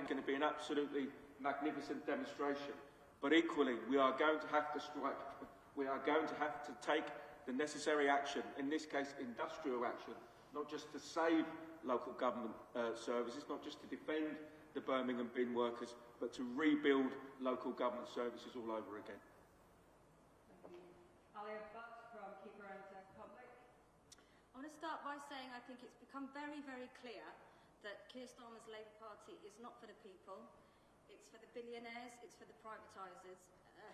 going to be an absolutely magnificent demonstration. But equally, we are going to have to strike. We are going to have to take the necessary action, in this case industrial action, not just to save local government services, not just to defend the Birmingham bin workers, but to rebuild local government services all over again. I want to start by saying I think it's become very, very clear that Keir Starmer's Labour Party is not for the people, it's for the billionaires, it's for the privatisers,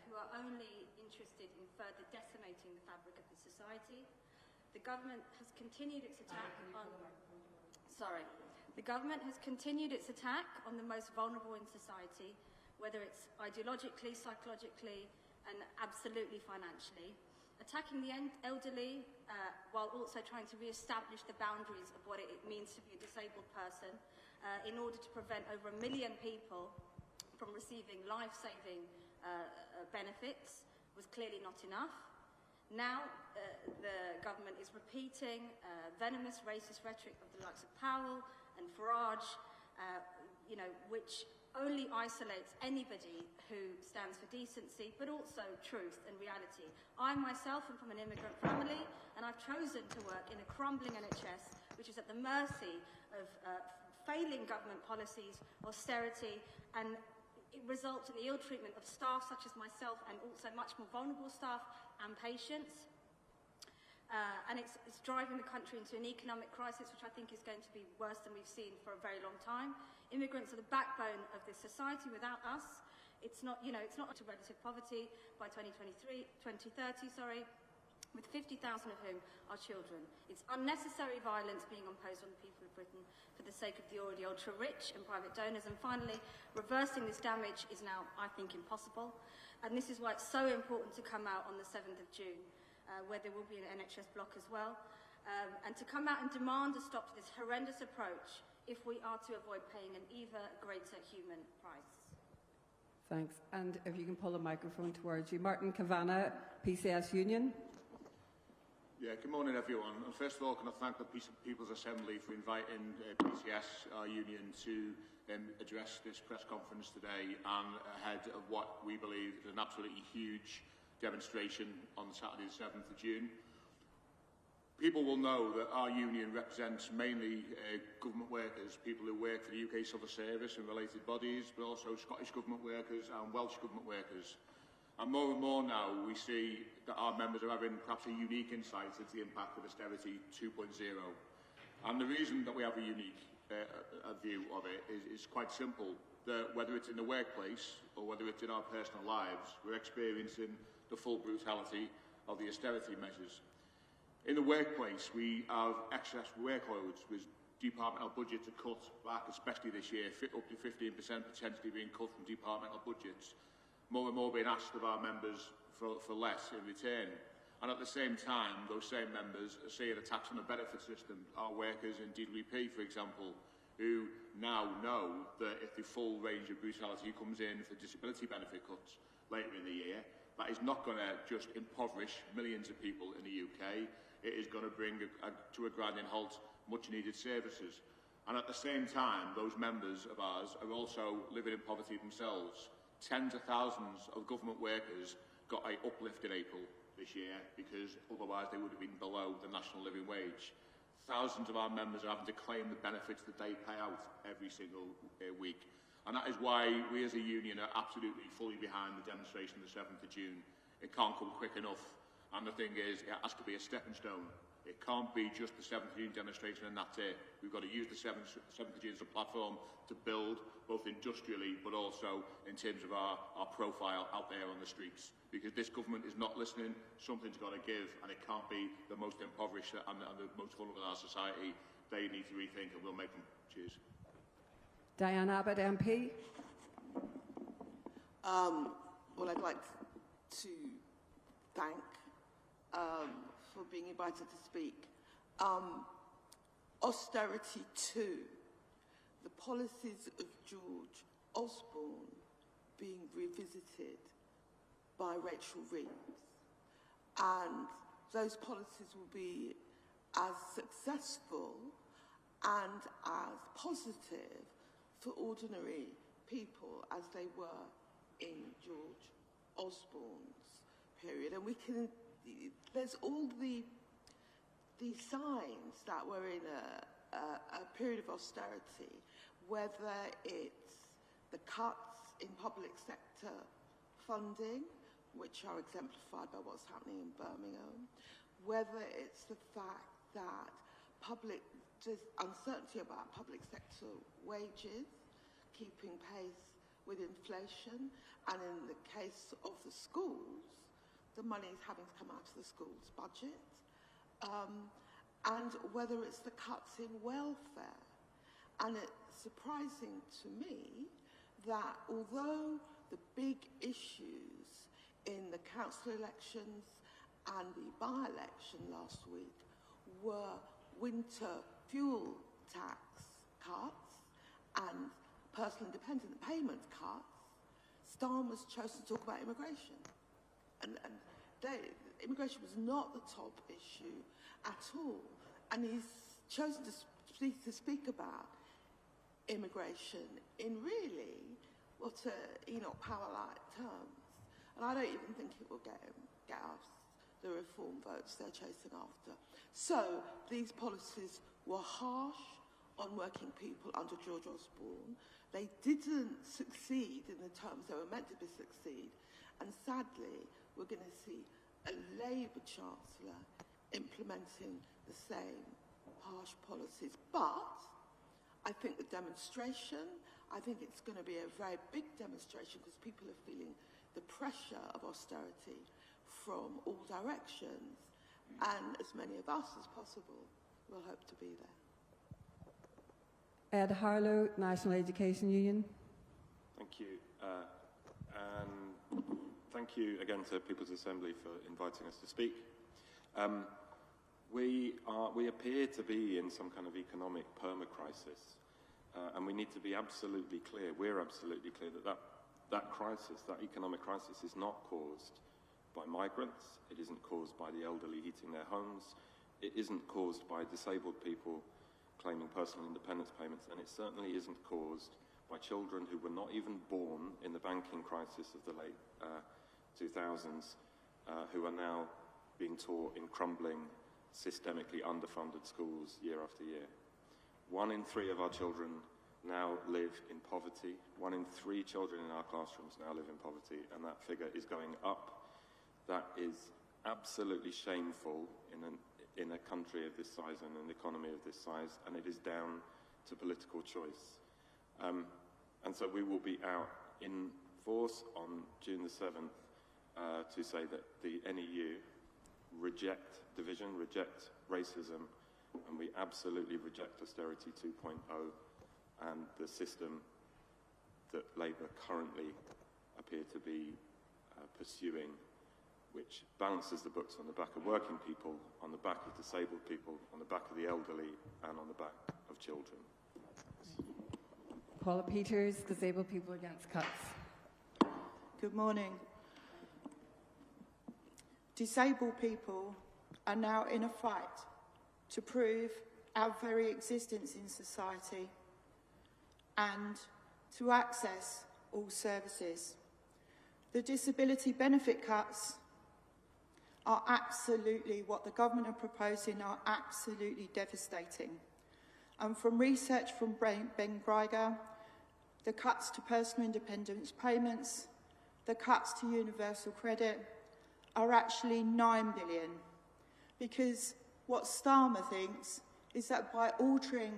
who are only interested in further decimating the fabric of the society. The government has continued its attack on... The government has continued its attack on the most vulnerable in society, whether it's ideologically, psychologically, and absolutely financially. Attacking the elderly while also trying to re-establish the boundaries of what it means to be a disabled person in order to prevent over 1 million people from receiving life-saving benefits was clearly not enough. Now the government is repeating venomous racist rhetoric of the likes of Powell and Farage, which only isolates anybody who stands for decency, but also truth and reality. I myself am from an immigrant family, and I've chosen to work in a crumbling NHS, which is at the mercy of failing government policies, austerity, and it results in the ill treatment of staff such as myself and also much more vulnerable staff and patients. And it's driving the country into an economic crisis, which I think is going to be worse than we've seen for a very long time. Immigrants are the backbone of this society. Without us, it's not to relative poverty by 2030, with 50,000 of whom are children. It's unnecessary violence being imposed on the people of Britain for the sake of the already ultra-rich and private donors. And finally, reversing this damage is now, I think, impossible. And this is why it's so important to come out on the 7th of June, where there will be an NHS block as well, and to come out and demand a stop to this horrendous approach if we are to avoid paying an even greater human price. Thanks. And if you can pull a microphone towards you. Martin Kavanagh, PCS Union. Yeah, good morning everyone. And first of all, can I thank the People's Assembly for inviting PCS, our union, to address this press conference today and ahead of what we believe is an absolutely huge demonstration on Saturday the 7th of June. People will know that our union represents mainly government workers, people who work for the UK Civil Service and related bodies, but also Scottish Government workers and Welsh Government workers. And more now, we see that our members are having perhaps a unique insight into the impact of austerity 2.0. And the reason that we have a unique view of it is quite simple, that whether it's in the workplace or whether it's in our personal lives, we're experiencing the full brutality of the austerity measures. In the workplace, we have excess workloads with departmental budgets are cut back, especially this year, up to 15% potentially being cut from departmental budgets. More and more being asked of our members for less in return. And at the same time, those same members are seeing a tax on the benefit system. Our workers in DWP, for example, who now know that if the full range of brutality comes in for disability benefit cuts later in the year, that is not going to just impoverish millions of people in the UK. It is going to bring to a grinding halt much-needed services. And at the same time, those members of ours are also living in poverty themselves. Tens of thousands of government workers got an uplift in April this year because otherwise they would have been below the national living wage. Thousands of our members are having to claim the benefits that they pay out every single week. And that is why we as a union are absolutely fully behind the demonstration on the 7th of June. It can't come quick enough. And the thing is, it has to be a stepping stone. It can't be just the 7th of June demonstration and that's it. We've got to use the 7th of June as a platform to build, both industrially but also in terms of our profile out there on the streets. Because this government is not listening, something's got to give, and it can't be the most impoverished and the most vulnerable in our society. They need to rethink and we'll make them. Cheers. Diane Abbott, MP. Well, I'd like to thank for being invited to speak. Austerity 2, the policies of George Osborne being revisited by Rachel Reeves, and those policies will be as successful and as positive for ordinary people as they were in George Osborne's period. And we can, there's all the signs that we're in a period of austerity, whether it's the cuts in public sector funding, which are exemplified by what's happening in Birmingham, whether it's the fact that there's uncertainty about public sector wages, keeping pace with inflation, and in the case of the schools, the money is having to come out of the schools' budget, and whether it's the cuts in welfare. And it's surprising to me that although the big issues in the council elections and the by-election last week were winter fuel tax cuts and personal independent payment cuts, Starmer's chosen to talk about immigration. And immigration was not the top issue at all. And he's chosen to speak about immigration in really what Enoch Power-like terms. And I don't even think it will get us the reform votes they're chasing after. So these policies were harsh on working people under George Osborne. They didn't succeed in the terms they were meant to succeed. And sadly, we're going to see a Labour Chancellor implementing the same harsh policies. But I think the demonstration, I think it's going to be a very big demonstration because people are feeling the pressure of austerity from all directions, and as many of us as possible will hope to be there. Ed Harlow, National Education Union. Thank you. And thank you again to People's Assembly for inviting us to speak. We appear to be in some kind of economic perma-crisis, and we need to be absolutely clear, we're absolutely clear that crisis, that economic crisis is not caused by migrants, it isn't caused by the elderly heating their homes, it isn't caused by disabled people claiming personal independence payments, and it certainly isn't caused by children who were not even born in the banking crisis of the late 2000s, who are now being taught in crumbling, systemically underfunded schools year after year. 1 in 3 of our children now live in poverty. 1 in 3 children in our classrooms now live in poverty, and that figure is going up. That is absolutely shameful in a country of this size and an economy of this size, and it is down to political choice. And so we will be out in force on June the 7th to say that the NEU reject division, reject racism, and we absolutely reject austerity 2.0 and the system that Labour currently appear to be pursuing, which balances the books on the back of working people, on the back of disabled people, on the back of the elderly, and on the back of children. Paula Peters, Disabled People Against Cuts. Good morning. Disabled people are now in a fight to prove our very existence in society and to access all services. The disability benefit cuts are absolutely, what the government are proposing are absolutely devastating. And from research from Ben Greiger, the cuts to personal independence payments, the cuts to universal credit are actually 9 billion. Because what Starmer thinks is that by altering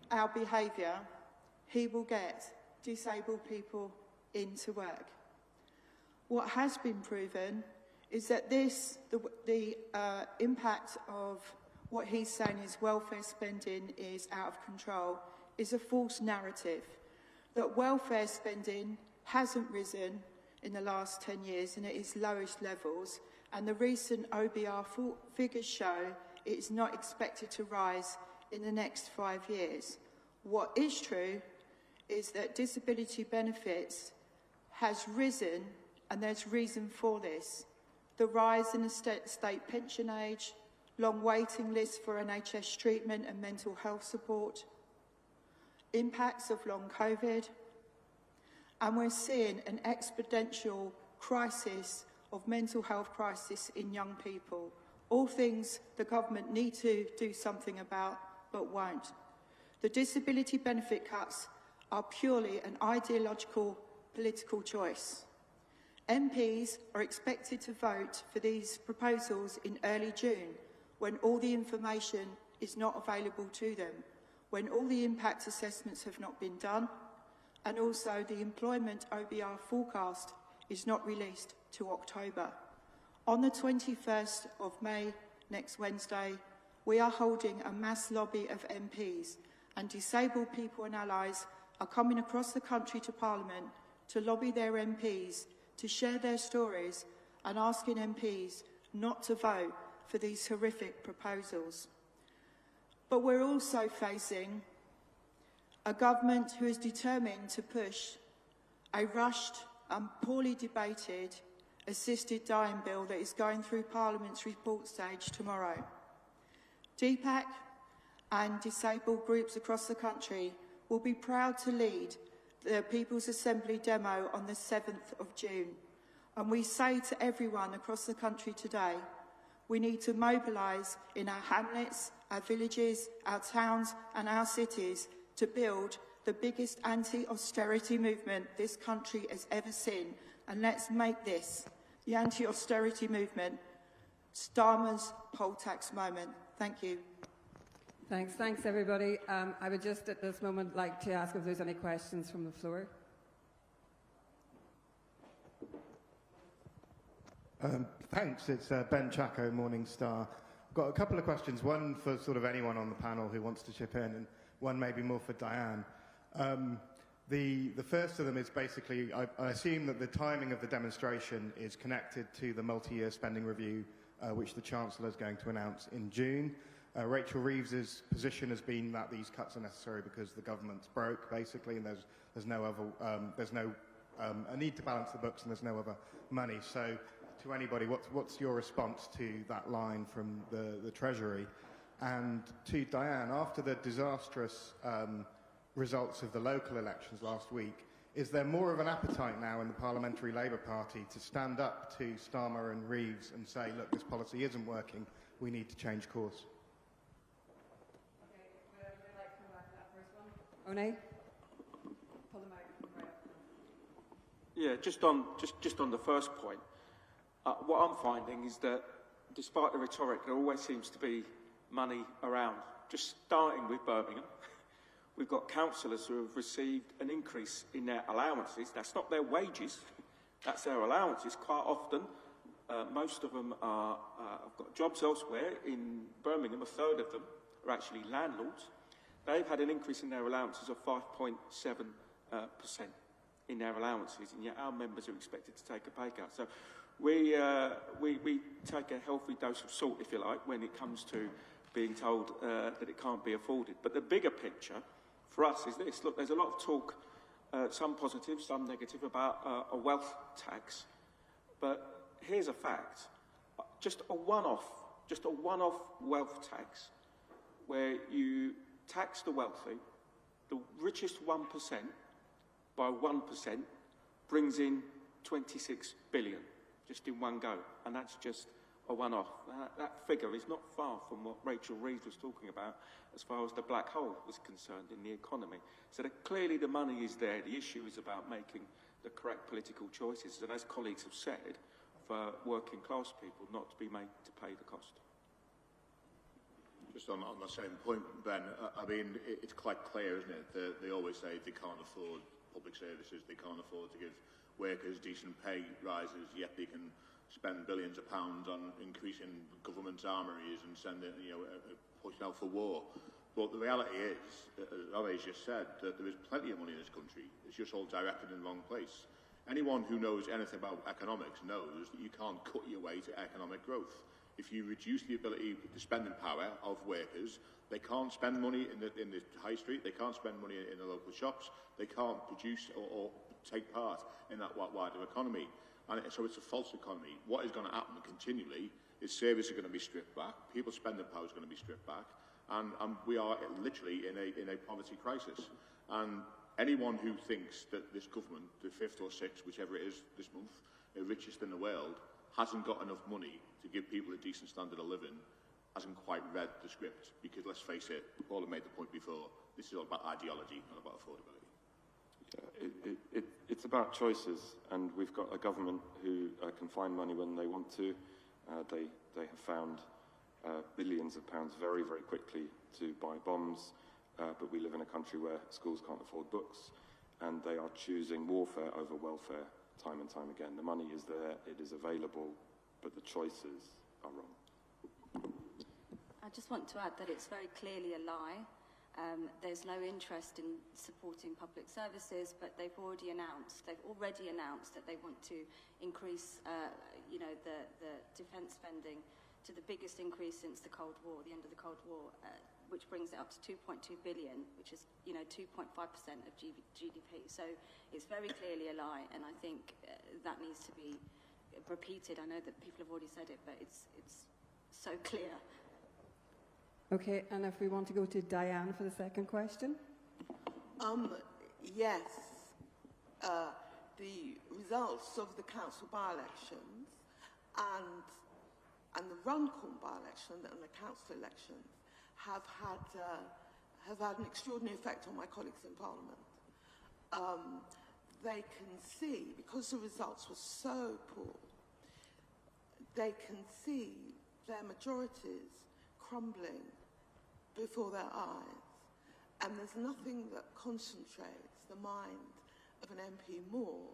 our behaviour, he will get disabled people into work. What has been proven is that the impact of what he's saying is welfare spending is out of control is a false narrative. That welfare spending hasn't risen in the last 10 years and at its lowest levels, and the recent OBR figures show it is not expected to rise in the next 5 years. What is true is that disability benefits has risen, and there's reason for this. The rise in the state pension age, long waiting lists for NHS treatment and mental health support, impacts of long COVID, and we're seeing an exponential crisis of mental health crisis in young people. All things the government need to do something about, but won't. The disability benefit cuts are purely an ideological political choice. MPs are expected to vote for these proposals in early June, when all the information is not available to them, when all the impact assessments have not been done, and also the employment OBR forecast is not released to October. On the 21st of May, next Wednesday, we are holding a mass lobby of MPs, and disabled people and allies are coming across the country to Parliament to lobby their MPs, to share their stories, and asking MPs not to vote for these horrific proposals. But we're also facing a government who is determined to push a rushed and poorly debated assisted dying bill that is going through Parliament's report stage tomorrow. DPAC and disabled groups across the country will be proud to lead the People's Assembly demo on the 7th of June. And we say to everyone across the country today, we need to mobilise in our hamlets, our villages, our towns and our cities to build the biggest anti-austerity movement this country has ever seen. And let's make this, the anti-austerity movement, Starmer's poll tax moment. Thank you. Thanks everybody. I would just at this moment like to ask if there's any questions from the floor. Thanks, it's Ben Chaco, Morning Star. I've got a couple of questions, one for sort of anyone on the panel who wants to chip in, and one maybe more for Diane. The first of them is basically, I assume that the timing of the demonstration is connected to the multi-year spending review, which the Chancellor is going to announce in June. Rachel Reeves's position has been that these cuts are necessary because the government's broke, basically, and there's no other, a need to balance the books, and there's no other money. So, to anybody, what's your response to that line from the Treasury? And to Diane, after the disastrous results of the local elections last week, is there more of an appetite now in the Parliamentary Labour Party to stand up to Starmer and Reeves and say, look, this policy isn't working, we need to change course? Onay? Pull the microphone right up. Yeah, just on the first point, what I'm finding is that despite the rhetoric, there always seems to be money around. Just starting with Birmingham, we've got councillors who have received an increase in their allowances. That's not their wages, that's their allowances. Quite often, most of them have got jobs elsewhere. In Birmingham, a third of them are actually landlords. They've had an increase in their allowances of 5.7% in their allowances, and yet our members are expected to take a pay cut. So we take a healthy dose of salt, if you like, when it comes to being told that it can't be afforded. But the bigger picture for us is this. Look, there's a lot of talk, some positive, some negative, about a wealth tax. But here's a fact. Just a one-off wealth tax where you tax the wealthy, the richest 1% by 1% brings in 26 billion just in one go, and that's just a one-off. That figure is not far from what Rachel Reeves was talking about as far as the black hole was concerned in the economy. So clearly the money is there. The issue is about making the correct political choices, and as colleagues have said, for working class people not to be made to pay the cost. Just on the same point, Ben, I mean, it's quite clear, isn't it, that they always say they can't afford public services, they can't afford to give workers decent pay rises, yet they can spend billions of pounds on increasing government's armories and sending, pushing out for war. But the reality is, as Olay's just said, that there is plenty of money in this country. It's just all directed in the wrong place. Anyone who knows anything about economics knows that you can't cut your way to economic growth. If you reduce the ability, the spending power of workers, they can't spend money in the high street, they can't spend money in the local shops, they can't produce or take part in that wider economy. And so it's a false economy. What is going to happen continually is services are going to be stripped back, people's spending power is going to be stripped back, and we are literally in a poverty crisis. And anyone who thinks that this government, the 5th or 6th, whichever it is this month, the richest in the world, hasn't got enough money to give people a decent standard of living, hasn't quite read the script. Because let's face it, Paul made the point before, this is all about ideology, not about affordability. It's about choices, and we've got a government who can find money when they want to. They have found billions of pounds very, very quickly to buy bombs, but we live in a country where schools can't afford books, and they are choosing warfare over welfare time and time again. The money is there, it is available, but the choices are wrong. I just want to add that it's very clearly a lie. There's no interest in supporting public services, but they've already announced that they want to increase, the defence spending to the biggest increase since the Cold War, the end of the Cold War, which brings it up to 2.2 billion, which is, 2.5% of GDP. So it's very clearly a lie, and I think that needs to be repeated. I know that people have already said it, but it's so clear. Okay, and if we want to go to Diane for the second question. Yes. The results of the council by-elections and the Runcorn by-election and the council elections have had an extraordinary effect on my colleagues in Parliament. They can see, because the results were so poor, they can see their majorities crumbling before their eyes. And there's nothing that concentrates the mind of an MP more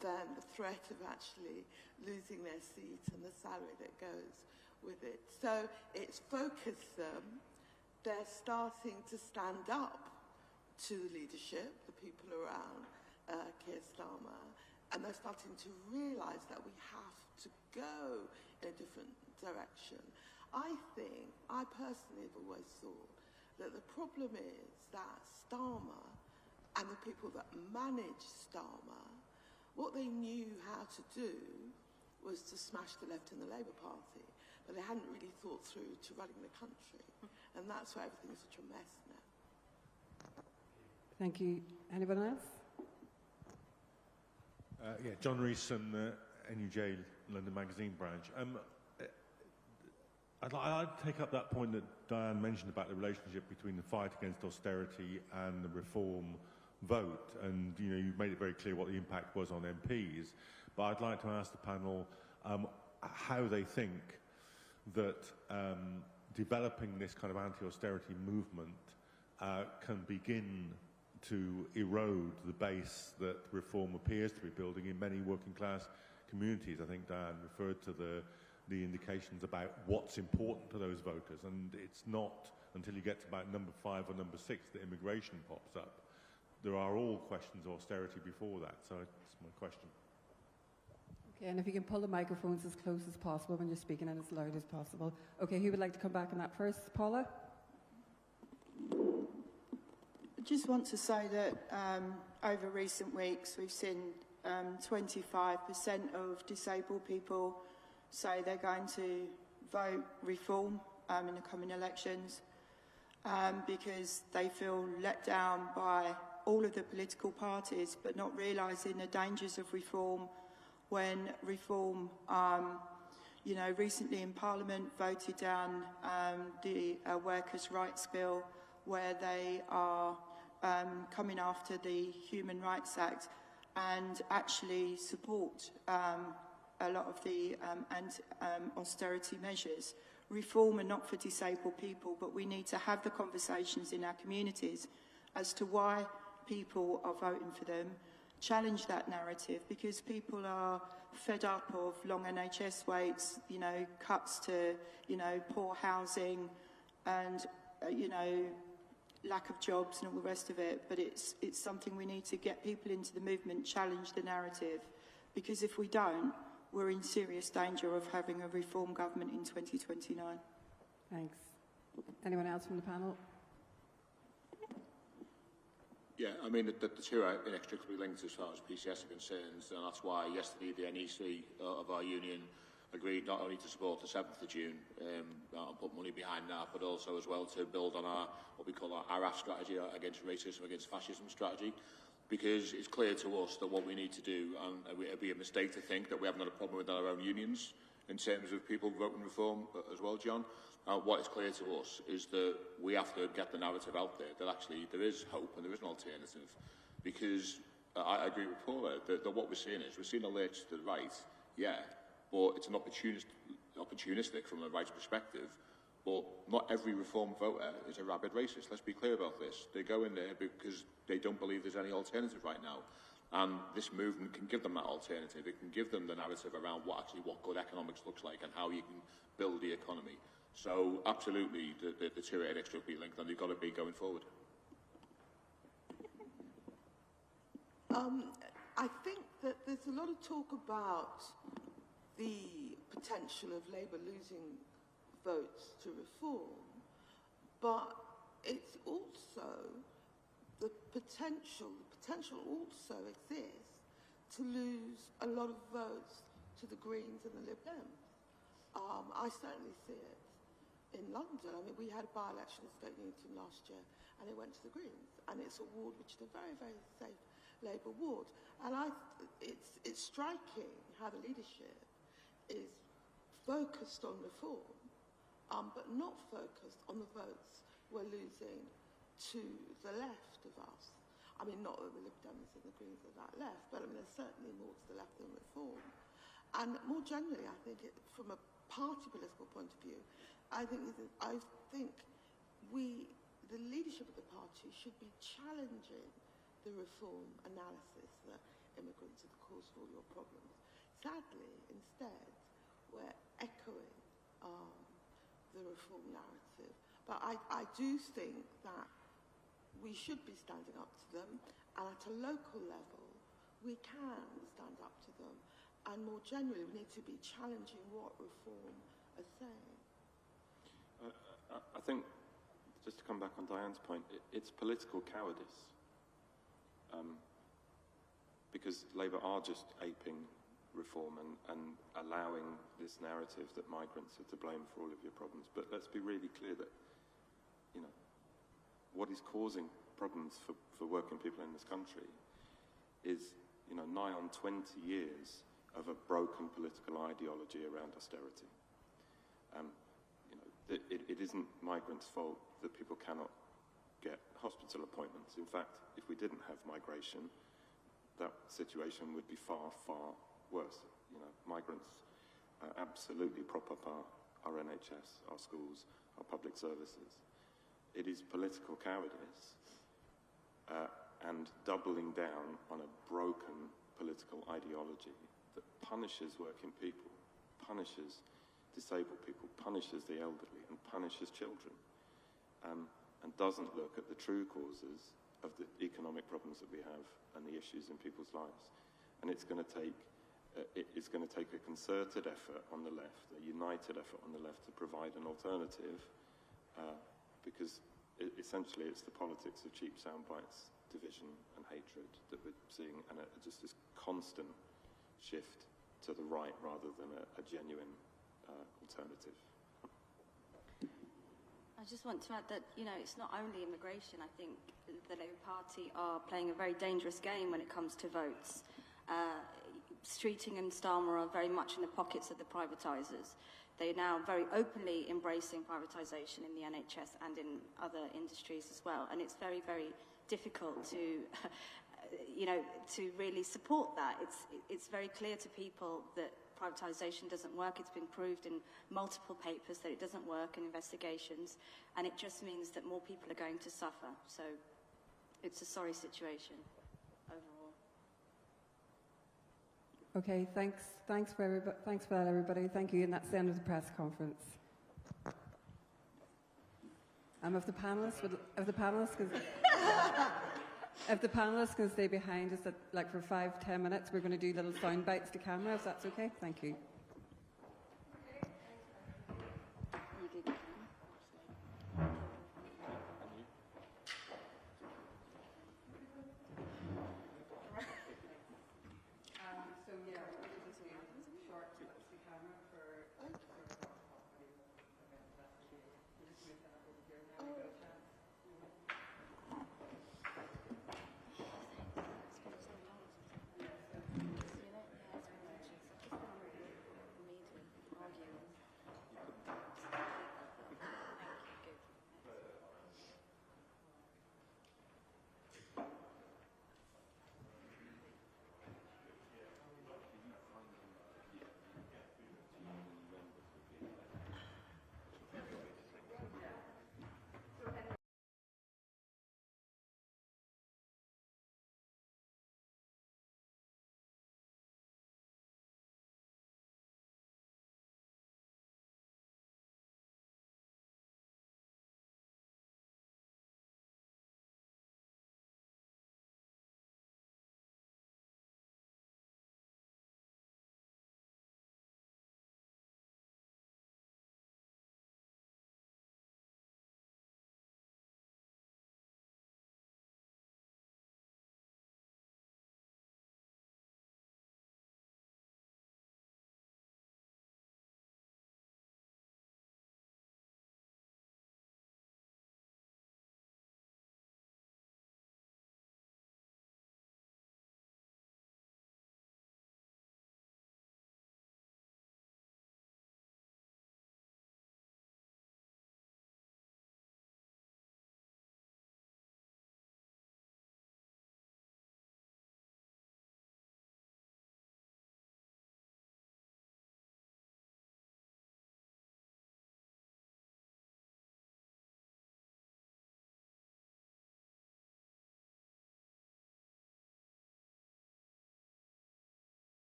than the threat of actually losing their seat and the salary that goes with it. So it's focused them. They're starting to stand up to the leadership, the people around Keir Starmer, and they're starting to realise that we have to go in a different direction. I personally have always thought that the problem is that Starmer and the people that manage Starmer, what they knew how to do was to smash the left and the Labour Party, but they hadn't really thought through to running the country, and that's why everything is such a mess now. Thank you. Anyone else? John Rees from NUJ London Magazine branch. I'd take up that point that Diane mentioned about the relationship between the fight against austerity and the reform vote, and you made it very clear what the impact was on MPs, but I'd like to ask the panel how they think that developing this kind of anti-austerity movement can begin to erode the base that reform appears to be building in many working class communities. I think Diane referred to the indications about what's important to those voters, and it's not until you get to about number 5 or number 6 that immigration pops up. There are all questions of austerity before that, so it's my question. Okay, and if you can pull the microphones as close as possible when you're speaking and as loud as possible. Okay, who would like to come back on that first? Paula? I just want to say that over recent weeks we've seen 25% of disabled people say they're going to vote reform in the coming elections because they feel let down by all of the political parties, but not realising the dangers of reform when reform, recently in Parliament voted down the Workers' Rights Bill, where they are coming after the Human Rights Act and actually support a lot of the austerity measures. Reform are not for disabled people, but we need to have the conversations in our communities as to why people are voting for them, challenge that narrative, because people are fed up of long NHS waits, cuts to, poor housing and, lack of jobs and all the rest of it. But it's something we need to get people into the movement, challenge the narrative, because if we don't, we're in serious danger of having a reform government in 2029. Thanks. Anyone else from the panel? Yeah, I mean, the two are inextricably linked as far as PCS are concerned, and that's why yesterday the NEC of our union agreed not only to support the 7th of June and put money behind that, but also as well to build on our what we call our RAF strategy, against racism, against fascism strategy, because it's clear to us that what we need to do, and it would be a mistake to think that we haven't got a problem with our own unions in terms of people voting reform as well, John. What is clear to us is that we have to get the narrative out there that actually there is hope and there is an alternative, because I agree with Paula that what we're seeing is we're seeing alerts to the right, yeah, but it's an opportunistic from a rights perspective. But not every reform voter is a rabid racist. Let's be clear about this. They go in there because they don't believe there's any alternative right now. And this movement can give them that alternative. It can give them the narrative around what good economics looks like and how you can build the economy. So absolutely, the two are inextricably linked, and they've got to be going forward. I think that there's a lot of talk about the potential of Labour losing votes to reform, but it's also the potential also exists to lose a lot of votes to the Greens and the Lib Dems. I certainly see it in London. I mean, we had a by-election at Stoke Newington last year, and it went to the Greens, and it's a ward which is a very, very safe Labour ward. And it's striking how the leadership is focused on reform, but not focused on the votes we're losing to the left of us. I mean, not that the Lib Dems and the Greens are that left, but I mean, there's certainly more to the left than reform. And more generally, I think from a party political point of view, I think the leadership of the party should be challenging the reform analysis that immigrants are the cause for all your problems. Sadly, instead, we're echoing the reform narrative. But I do think that we should be standing up to them, and at a local level, we can stand up to them. And more generally, we need to be challenging what reform are saying. I think, just to come back on Diane's point, it's political cowardice. Because Labour are just aping reform and allowing this narrative that migrants are to blame for all of your problems. But let's be really clear that, you know, what is causing problems for working people in this country is, you know, nigh on 20 years of a broken political ideology around austerity. You know, it isn't migrants' fault that people cannot get hospital appointments. In fact, if we didn't have migration, that situation would be far, far worse. You know, migrants absolutely prop up our NHS, our schools, our public services. It is political cowardice and doubling down on a broken political ideology that punishes working people, punishes disabled people, punishes the elderly, and punishes children, and doesn't look at the true causes of the economic problems that we have and the issues in people's lives. And it's going to take a concerted effort on the left, a united effort on the left to provide an alternative, because essentially it's the politics of cheap sound bites, division and hatred that we're seeing, and just this constant shift to the right rather than a genuine alternative. I just want to add that, you know, it's not only immigration. I think the Labour Party are playing a very dangerous game when it comes to votes. Streeting and Starmer are very much in the pockets of the privatisers. They are now very openly embracing privatisation in the NHS and in other industries as well. And it's very, very difficult to, you know, to really support that. It's very clear to people that privatisation doesn't work. It's been proved in multiple papers that it doesn't work in investigations, and it just means that more people are going to suffer. So it's a sorry situation overall. Okay, thanks for that, everybody. Thank you, and that's the end of the press conference. If the panelists can stay behind us, like for 5-10 minutes, we're going to do little sound bites to camera, if that's okay. Thank you.